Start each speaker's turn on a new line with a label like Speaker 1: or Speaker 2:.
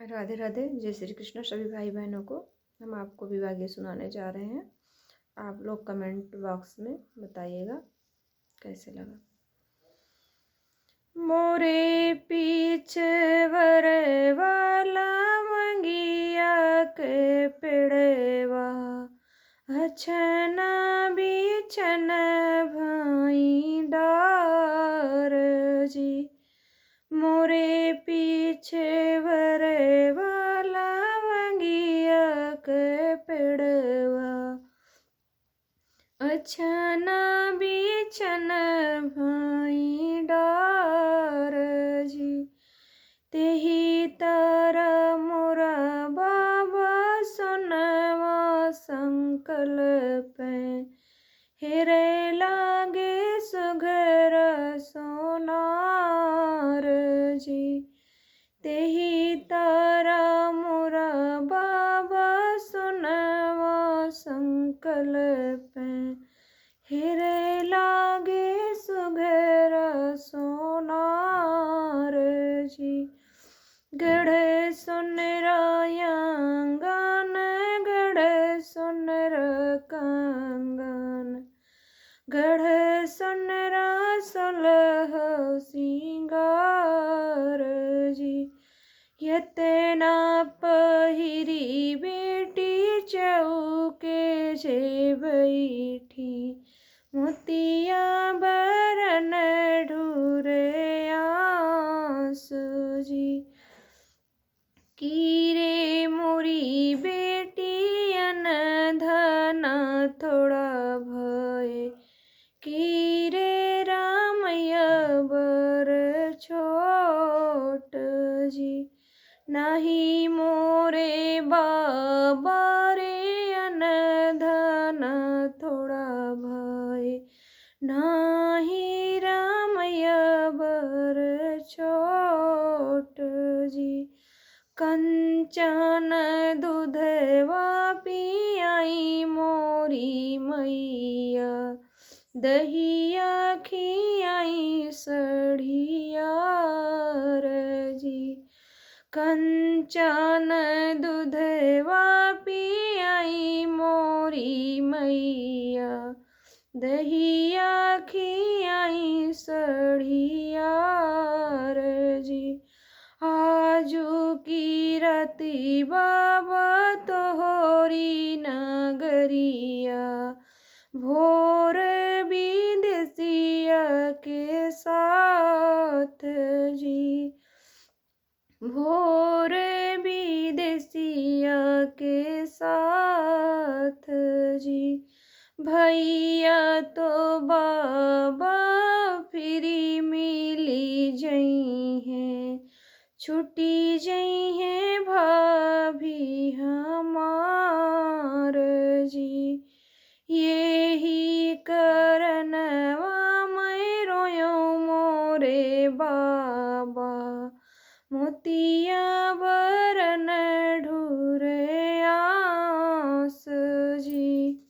Speaker 1: राधे राधे। जय श्री कृष्ण सभी भाई बहनों को। हम आपको विवाह गीत सुनाने जा रहे हैं। आप लोग कमेंट बॉक्स में बताइएगा कैसे लगा। मोरे पीछे वरे वाला मंगिया के पेड़वा, अछना बिछन भाई डार जी। मोरे पीछे वरे वाला मंगिया के पेड़वा, अछना बिछन भाई डार जी। तेही तारा मोरा बाबा सुनवा संकल्प हेरे लागे सुघर सोनार जी। तेही तारा मोरा बाबा सुनवा संकल्प हेरे लागे सुघर सोनार जी। गढ़ सुनरा यांगन, गढ़ सुनर कांगन, गढ़ सुनरा सुलह सिंगार जी। यतना पहिरी बेटी चौके जे बैठी, मोतिया बरन ढूरे आस जी। कीरे मोरी बेटी अनधना थोड़ा भय, कीरे रामया बर छोट जी। नाही मोरे बाबा रे अनधना थोड़ा भय, नाही रामया बर छोट जी। कंचन दूधवा पियाई मोरी मैया, दहिया खियाई सढ़ियार जी। कंचन दूधवा पियाई मोरी मैया, दहिया खियाई सढ़ियार जी। आजू की रती बाबा तोहरी नगरिया, भोर विदेसिया के साथ जी। भोर विदेसिया के साथ जी। भैया तो बाबा फिरी मिली जई हैं, छुट्टी जई हैं भाभी हमार जी। यही करनवा मैं रोयो मोरे बाबा, मोतिया बरन ढूरे आस जी।